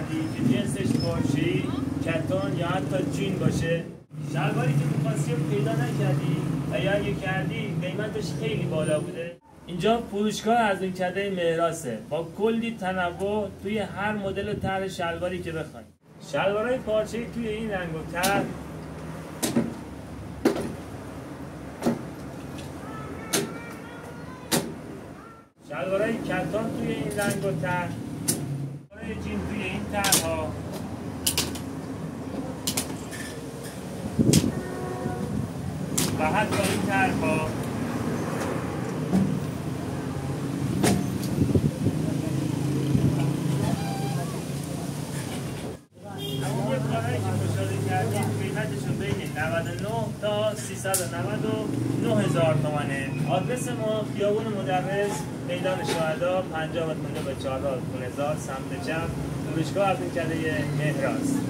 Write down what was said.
کردی که جنسش پارچه‌ای، کتان یا حتی جین باشه. شلواری که می‌خواستی رو پیدا نکردی و یا اگه کردی قیمتش خیلی بالا بوده. اینجا فروشگاه ارزانکده مهراسه با کلی تنوع توی هر مدل طرح شلواری که بخواید. شلوارهای پارچه‌ای توی این رنگ و طرح، شلوارهای کتان توی این رنگ و طرح، شلوارهای جین توی این طرح‌ها، و حتی این طرح‌ها. همون کارهایی که مشاهده کردید قیمتشون بین 99 تا 399 هزار تومنه. آدرس ما خیابون مدرس، میدان شهدا، 50 متر به چهارراه خونه‌زار سمت چپ، فروشگاه ارزانکده مهراس.